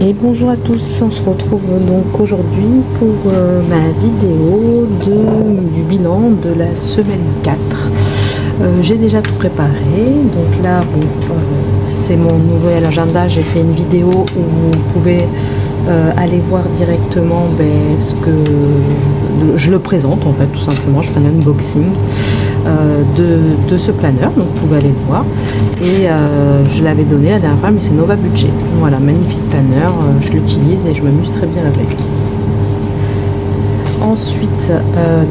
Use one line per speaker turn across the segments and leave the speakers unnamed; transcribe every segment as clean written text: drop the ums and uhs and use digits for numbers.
Et bonjour à tous, on se retrouve donc aujourd'hui pour ma vidéo du bilan de la semaine 4. J'ai déjà tout préparé, donc là bon, c'est mon nouvel agenda, j'ai fait une vidéo où vous pouvez aller voir directement ce que je le présente en fait, tout simplement, je fais un unboxing de ce planeur, donc vous pouvez aller le voir. Et je l'avais donné la dernière fois, mais c'est Nova Budget. Voilà, magnifique planeur, je l'utilise et je m'amuse très bien avec. Ensuite,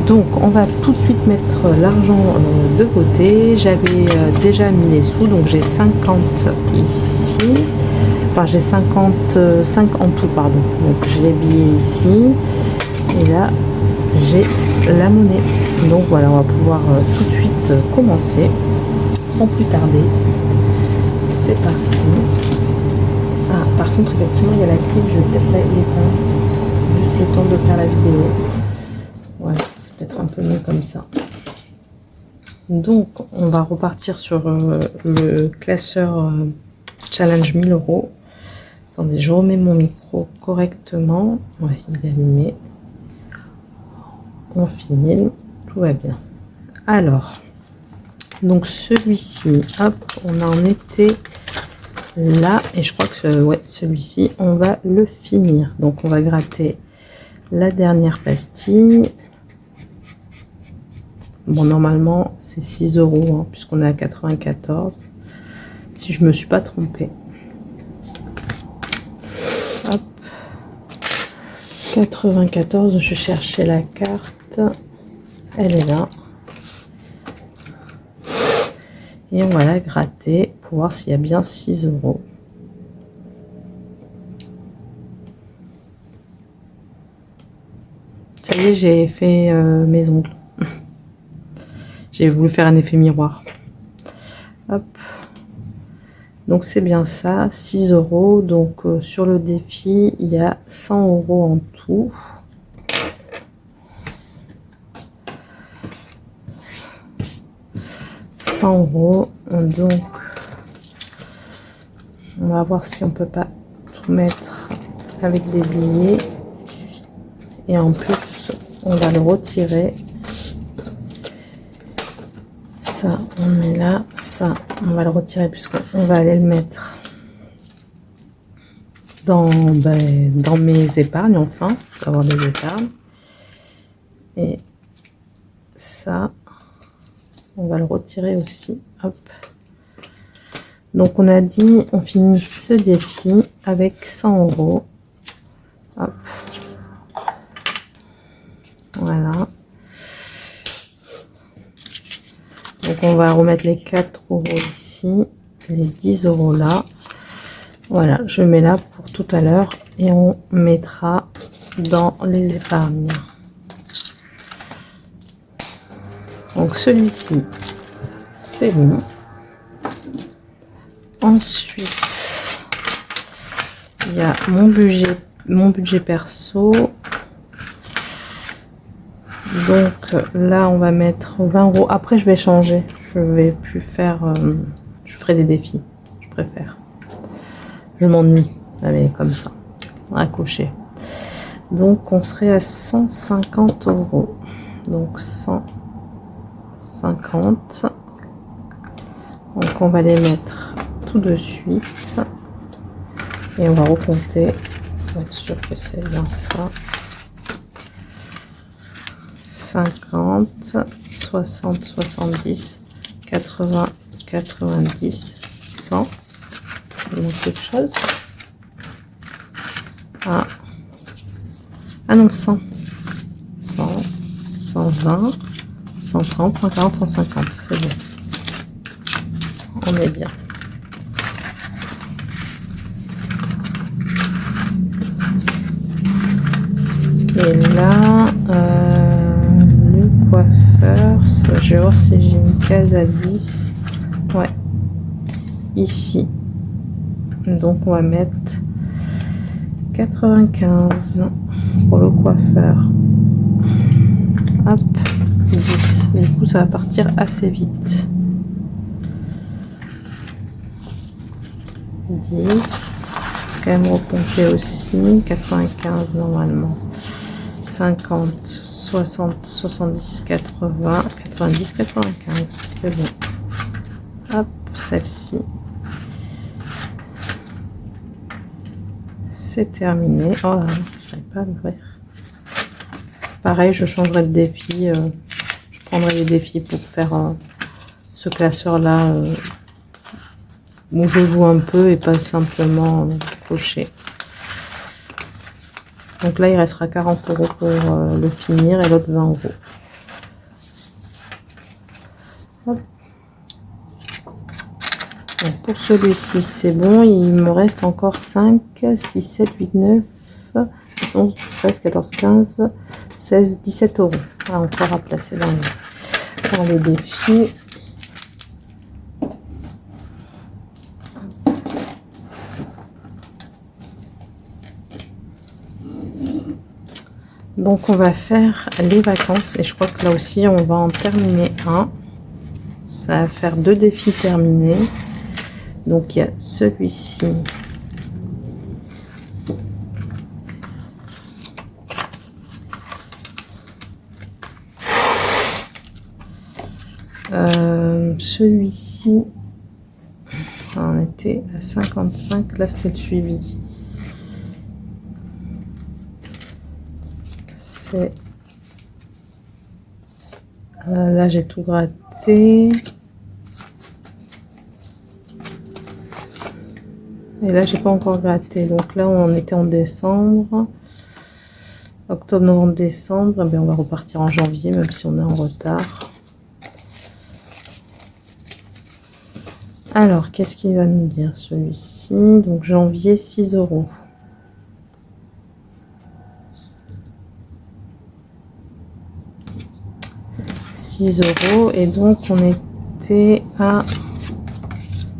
donc on va tout de suite mettre l'argent de côté. J'avais déjà mis les sous, donc j'ai 50 ici. Enfin, j'ai 55 en tout, pardon. Donc j'ai les billets ici. Et là, j'ai la monnaie. Donc voilà, on va pouvoir tout de suite commencer sans plus tarder. C'est parti. Ah, par contre, effectivement, il y a la clé, je vais peut-être l'éteindre. Juste le temps de faire la vidéo. Voilà, c'est peut-être un peu mieux comme ça. Donc, on va repartir sur le classeur Challenge 1000 €. Attendez, je remets mon micro correctement. Ouais, il est allumé. On filme, tout va bien. Alors, donc celui-ci, hop, on en était là et je crois que ouais, celui-ci, on va le finir. Donc, on va gratter la dernière pastille. Bon, normalement, c'est 6 € hein, puisqu'on est à 94. Si je me suis pas trompée. Hop. 94, je cherchais la carte. Elle est là. Et on va la gratter pour voir s'il y a bien 6 €. Ça y est, j'ai fait mes ongles. J'ai voulu faire un effet miroir. Hop. Donc c'est bien ça, 6 €. Donc sur le défi, il y a 100 € en tout. €. Donc on va voir si on peut pas tout mettre avec des billets. Et en plus, on va le retirer. Ça, on met là. Ça, on va le retirer puisqu'on va aller le mettre dans mes épargnes. Enfin, je vais avoir des épargnes. Et ça, on va le retirer aussi. Hop. Donc, on a dit, on finit ce défi avec 100 €. Hop. Voilà. Donc on va remettre les 4 € ici, les 10 € là. Voilà, je mets là pour tout à l'heure et on mettra dans les épargnes. Donc celui-ci, c'est bon. Ensuite, il y a mon budget perso. Donc là, on va mettre 20 €. Après, je vais changer. Je vais plus faire. Je ferai des défis. Je préfère. Je m'ennuie. Allez, comme ça. À cocher. Donc, on serait à 150 €. Donc, 150. Donc, on va les mettre tout de suite. Et on va recompter pour être sûr que c'est bien ça. 50, 60, 70, 80, 90, 100. Il manque quelque chose. Ah non, 100. 100, 120, 130, 140, 150. C'est bon. On est bien. Et là, le coiffeur, je vais voir si j'ai une case à 10. Ouais, ici. Donc on va mettre 95 pour le coiffeur. Hop, 10. Du coup, ça va partir assez vite. 10. quand même recompter aussi. 95 normalement. 50, 60, 70, 80, 90, 95. C'est bon. Hop, celle-ci. C'est terminé. Oh là, je n'arrive pas à l'ouvrir. Pareil, je changerai de défi. Je prendrai les défis pour faire ce classeur-là où je joue un peu et pas simplement cocher. Donc là, il restera 40 € pour le finir et l'autre 20 €. Hop. Donc pour celui-ci, c'est bon. Il me reste encore 5, 6, 7, 8, 9, 11, 13, 14, 15, 16, 17 €. Là, encore à placer dans les défis. Donc on va faire les vacances et je crois que là aussi on va en terminer un. Ça va faire 2 défis terminés. Donc il y a celui-ci. Celui-ci, on était à 55, là c'était le suivi. C'est là j'ai tout gratté. Et là j'ai pas encore gratté. Donc là on était en décembre. Octobre, novembre, décembre. Eh bien, on va repartir en janvier, même si on est en retard. Alors, qu'est-ce qu'il va nous dire celui-ci? Donc, janvier, 6 €. Et donc, on était à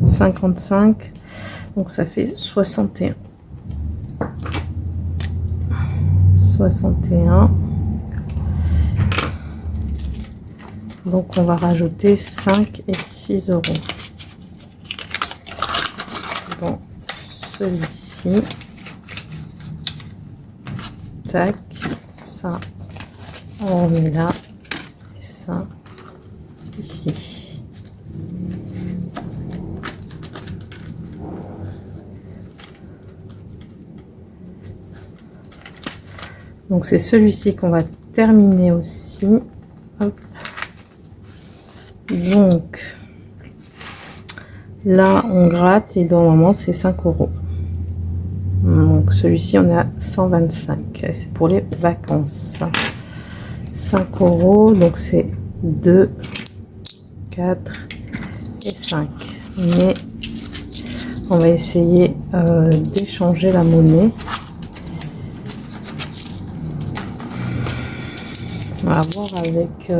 55. Donc, ça fait 61. 61. Donc, on va rajouter 5 et 6 € dans celui-ci. Tac, ça on met là et ça ici. Donc c'est celui-ci qu'on va terminer aussi. Hop. Donc là on gratte et normalement c'est 5 €. Donc celui-ci on est à 125. C'est pour les vacances. 5 €. Donc c'est 2, 4 et 5. Mais on va essayer d'échanger la monnaie. On va voir avec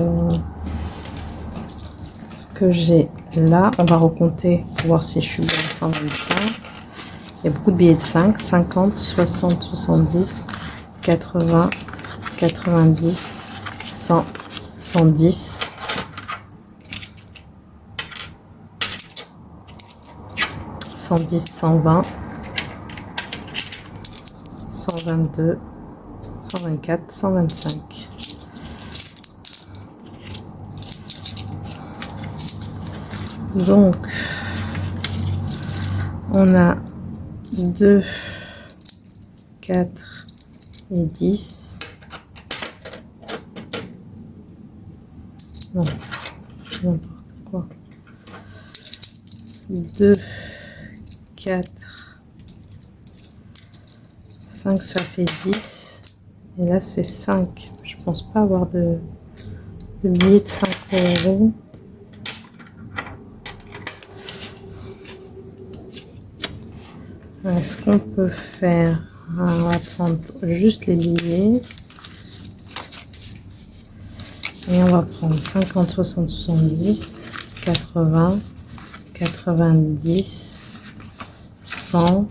ce que j'ai là. On va recompter pour voir si je suis bien à 125. Il y a beaucoup de billets de 5. 50, 60, 70, 80, 90, 100, 110. 110, 120, 122, 124, 125. Donc, on a 2, 4 et 10. Non, n'importe quoi. 2, 4, 5, ça fait 10. Et là, c'est 5. Je pense pas avoir de billets de 5 €. Est-ce qu'on peut faire? On va prendre juste les billets. Et on va prendre 50, 60, 70, 80, 90, 100,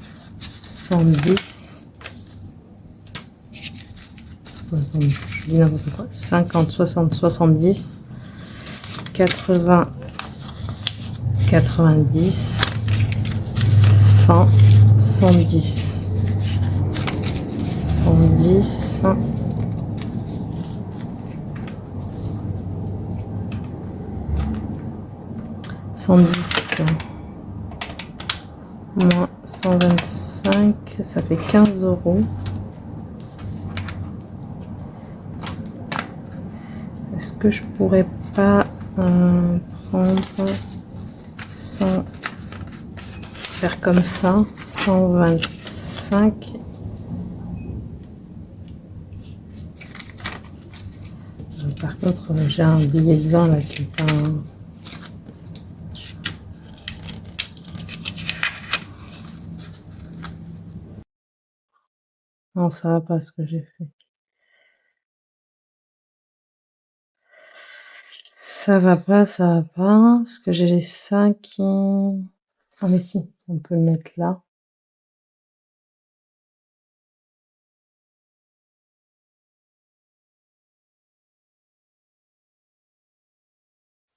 110. Je dis n'importe quoi. 50, 60, 70, 80, 90, 100, 110. 110. 110 moins 125, ça fait 15 euros. Est-ce que je pourrais pas prendre 100, faire comme ça, 125. Par contre, j'ai un billet de 20 là qui est pas... Non, ça va pas ce que j'ai fait. Ça va pas, parce que j'ai les 5 qui... Ah mais si, on peut le mettre là.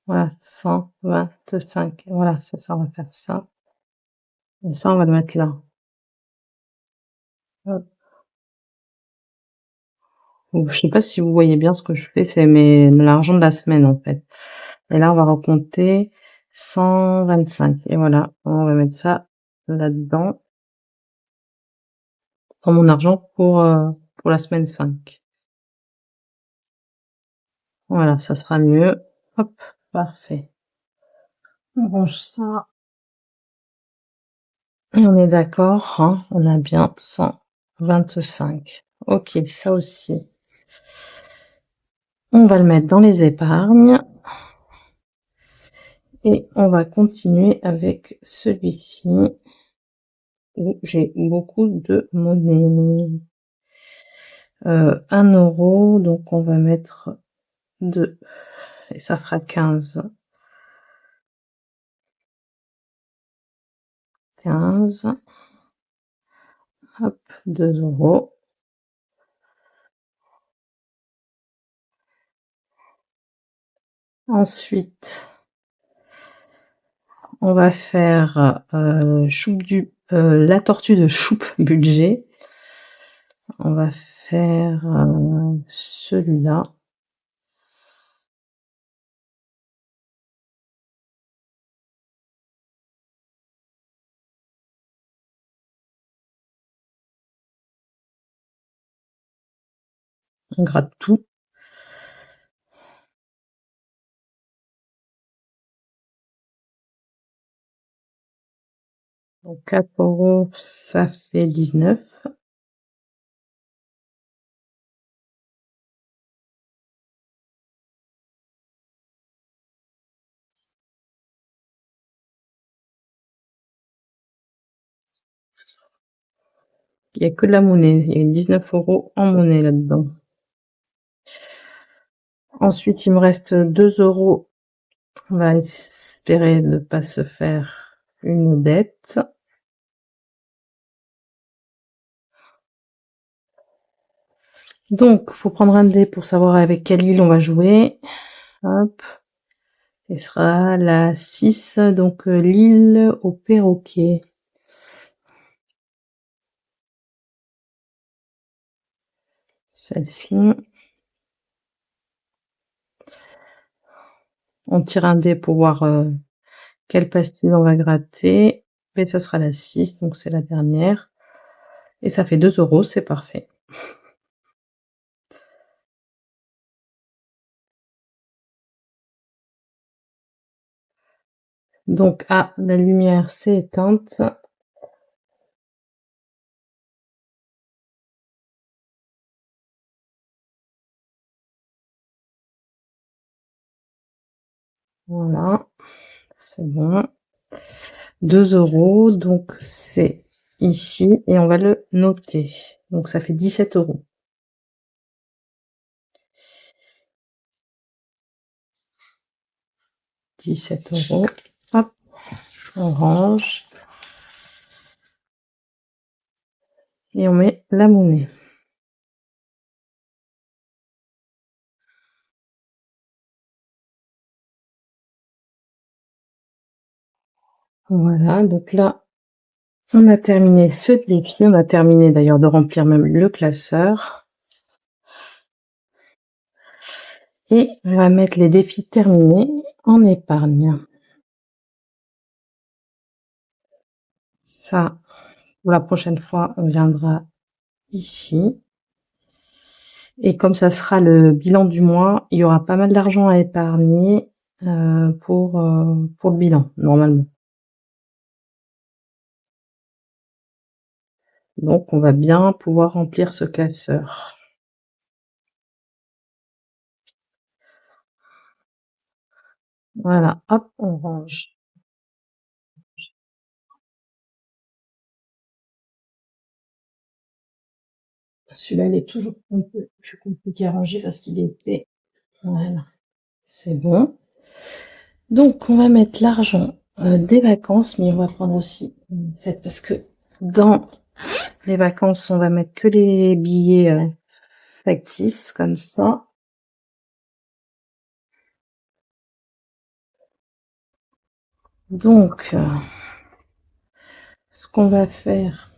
Voilà, 125. Voilà, c'est ça, on va faire ça. Et ça, on va le mettre là. Hop. Je sais pas si vous voyez bien ce que je fais, c'est l'argent de la semaine en fait. Et là, on va recompter 125. Et voilà, on va mettre ça là-dedans, dans mon argent pour la semaine 5. Voilà, ça sera mieux. Hop, parfait. On range ça. Et on est d'accord, hein, on a bien 125. Ok, ça aussi. On va le mettre dans les épargnes. Et on va continuer avec celui-ci où j'ai beaucoup de monnaie. 1 euro, donc on va mettre 2 et ça fera 15. 15. Hop, 2 euros. Ensuite, on va faire la tortue de choupe budget. On va faire celui-là. On gratte tout. Donc 4 euros, ça fait 19. Il y a que de la monnaie. Il y a 19 euros en monnaie là-dedans. Ensuite, il me reste 2 euros. On va espérer ne pas se faire une dette. Donc, faut prendre un dé pour savoir avec quelle île on va jouer. Hop. Ce sera la 6, donc l'île au perroquet. Celle-ci. On tire un dé pour voir quelle pastille on va gratter. Mais ça sera la 6, donc c'est la dernière. Et ça fait 2 euros, c'est parfait. Donc, la lumière s'est éteinte. Voilà, c'est bon. 2 euros, donc c'est ici et on va le noter. Donc ça fait 17 euros. 17 euros. Hop, on range. Et on met la monnaie. Voilà, donc là, On a terminé ce défi, on a terminé d'ailleurs de remplir même le classeur. Et on va mettre les défis terminés en épargne. Ça, pour la prochaine fois, on viendra ici. Et comme ça sera le bilan du mois, il y aura pas mal d'argent à épargner pour le bilan, normalement. Donc, on va bien pouvoir remplir ce classeur. Voilà, hop, on range. Celui-là, il est toujours un peu plus compliqué à ranger parce qu'il était... Voilà, c'est bon. Donc, on va mettre l'argent des vacances, mais on va prendre aussi une fête parce que dans les vacances, on va mettre que les billets factices, comme ça. Donc, ce qu'on va faire,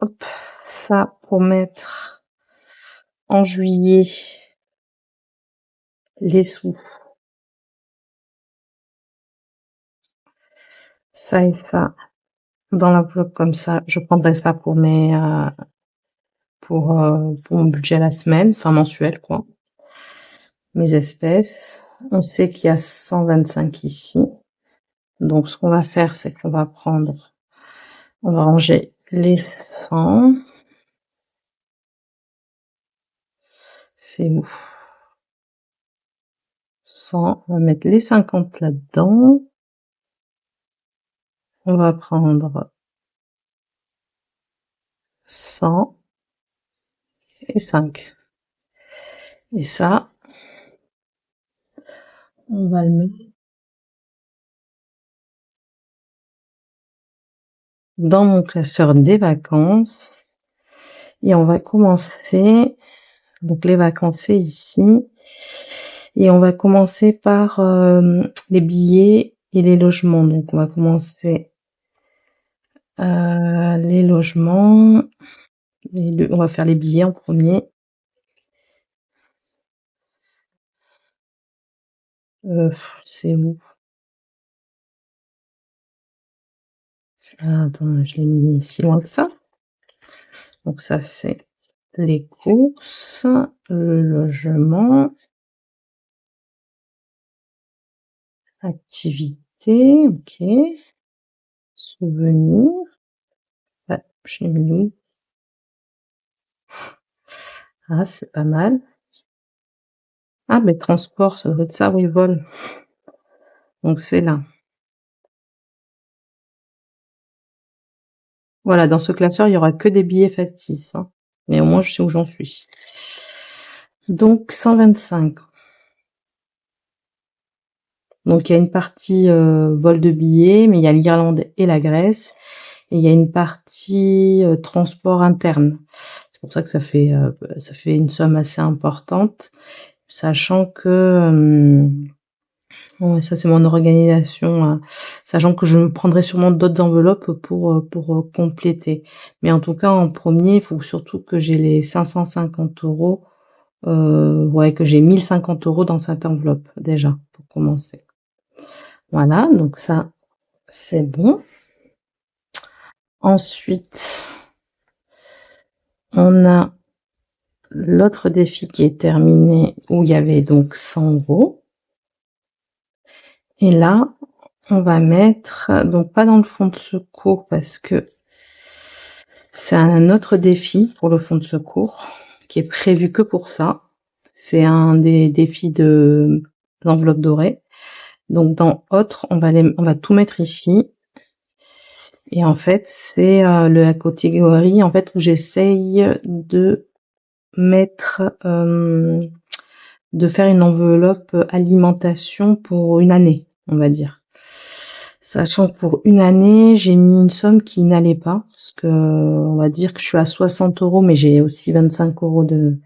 hop, ça pour mettre en juillet les sous. Ça et ça dans l'enveloppe comme ça. Je prendrai ça pour mes pour mon budget à la semaine, enfin mensuel quoi. Mes espèces. On sait qu'il y a 125 ici. Donc ce qu'on va faire, c'est qu'on va prendre, on va ranger les 100. C'est où? 100. On va mettre les 50 là-dedans. On va prendre 100 et 5. Et ça, on va le mettre dans mon classeur des vacances. Et on va commencer, donc les vacances c'est ici. Et on va commencer par les billets et les logements. Donc on va commencer les logements. On va faire les billets en premier. C'est où? Ah, attends, je l'ai mis si loin que ça. Donc ça, c'est les courses, le logement, activité, ok, souvenirs. Ah, je l'ai mis où? Ah, c'est pas mal. Ah, mais transport, ça doit être ça, oui, vol. Donc c'est là. Voilà, dans ce classeur, il y aura que des billets factices, hein. Mais au moins, je sais où j'en suis. Donc 125. Donc il y a une partie vol de billets, mais il y a l'Irlande et la Grèce. Et il y a une partie transport interne. C'est pour ça que ça fait une somme assez importante, sachant que ouais, ça c'est mon organisation, sachant que je me prendrai sûrement d'autres enveloppes pour compléter. Mais en tout cas, en premier, il faut surtout que j'ai les 550 €, ouais, que j'ai 1050 € dans cette enveloppe déjà pour commencer. Voilà, donc ça c'est bon. Ensuite, on a l'autre défi qui est terminé où il y avait donc 100 €. Et là, on va mettre, donc pas dans le fonds de secours parce que c'est un autre défi pour le fonds de secours qui est prévu que pour ça. C'est un des défis d'enveloppe dorée. Donc dans autres, on va tout mettre ici. Et en fait, c'est la catégorie en fait où j'essaye de mettre, de faire une enveloppe alimentation pour une année, on va dire. Sachant que pour une année, j'ai mis une somme qui n'allait pas, parce que on va dire que je suis à 60 €, mais j'ai aussi 25 € de,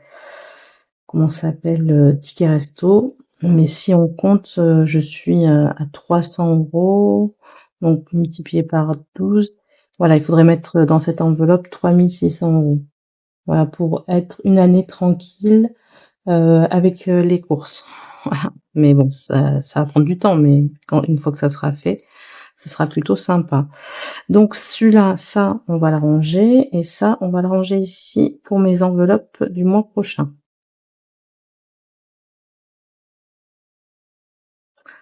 comment ça s'appelle, ticket resto. Mais si on compte, je suis, à 300 €, donc multiplié par 12, voilà, il faudrait mettre dans cette enveloppe 3 600 €. Voilà, pour être une année tranquille, avec, les courses. Voilà. Mais bon, ça va prendre du temps, mais une fois que ça sera fait, ce sera plutôt sympa. Donc celui-là, ça, on va le ranger et ça, on va le ranger ici pour mes enveloppes du mois prochain.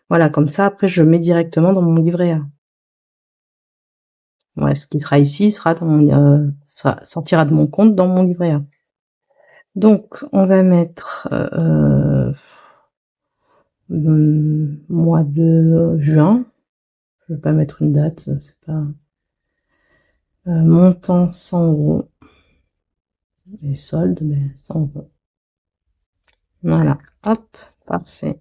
Voilà, comme ça, après, je mets directement dans mon livret A. Ouais, ce qui sera ici sera dans mon, ça sortira de mon compte dans mon livret A. Donc on va mettre, mois de juin. Je vais pas mettre une date, c'est pas, montant 100 € et solde, beh, 100 €. Voilà, hop, parfait.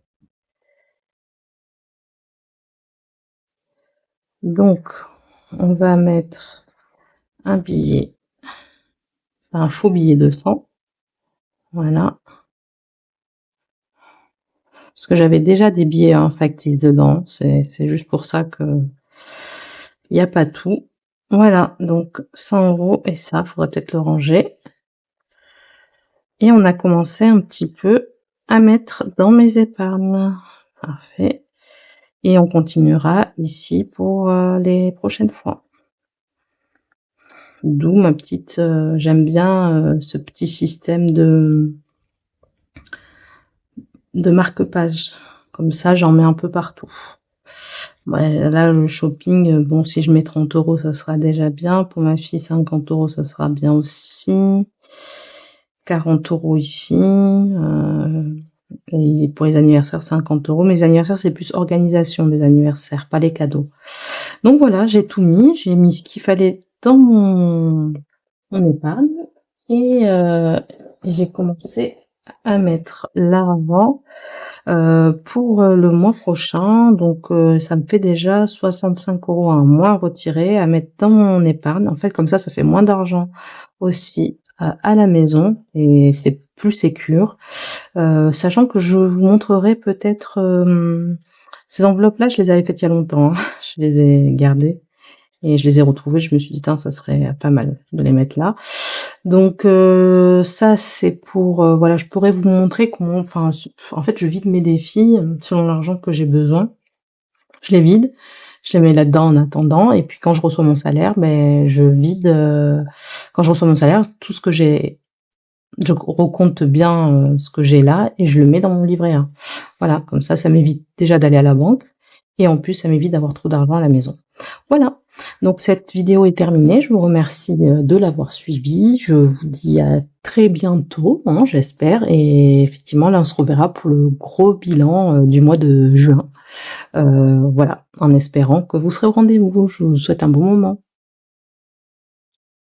Donc on va mettre un billet, un faux billet de 100, voilà. Parce que j'avais déjà des billets, hein, factices dedans, c'est juste pour ça qu'il y a pas tout. Voilà, donc 100 € et ça, faudrait peut-être le ranger. Et on a commencé un petit peu à mettre dans mes épargnes. Parfait. Et on continuera ici pour, les prochaines fois. D'où ma petite, j'aime bien, ce petit système de marque-page. Comme ça, j'en mets un peu partout. Ouais, là, le shopping, bon, si je mets 30 €, ça sera déjà bien. Pour ma fille, 50 €, ça sera bien aussi. 40 € ici, et pour les anniversaires, 50 €. Mes anniversaires, c'est plus organisation des anniversaires, pas les cadeaux. Donc voilà, j'ai tout mis, j'ai mis ce qu'il fallait dans mon épargne et j'ai commencé à mettre l'argent, pour, le mois prochain. Donc ça me fait déjà 65 € un mois retiré à mettre dans mon épargne. En fait, comme ça fait moins d'argent aussi, à la maison et c'est plus sécure. Sachant que je vous montrerai peut-être, ces enveloppes-là, je les avais faites il y a longtemps, hein. Je les ai gardées et je les ai retrouvées. Je me suis dit: «Tiens, ça serait pas mal de les mettre là». Donc ça, c'est pour, voilà, je pourrais vous montrer comment, enfin, en fait, je vide mes défis, selon l'argent que j'ai besoin. Je les vide, je les mets là-dedans en attendant et puis quand je reçois mon salaire, beh, je vide, quand je reçois mon salaire, tout ce que j'ai, je recompte bien, ce que j'ai là et je le mets dans mon livret A. Voilà, comme ça m'évite déjà d'aller à la banque et en plus, ça m'évite d'avoir trop d'argent à la maison. Voilà, donc cette vidéo est terminée. Je vous remercie, de l'avoir suivie. Je vous dis à très bientôt, hein, j'espère, et effectivement, là, on se reverra pour le gros bilan, du mois de juin. Voilà, en espérant que vous serez au rendez-vous. Je vous souhaite un bon moment.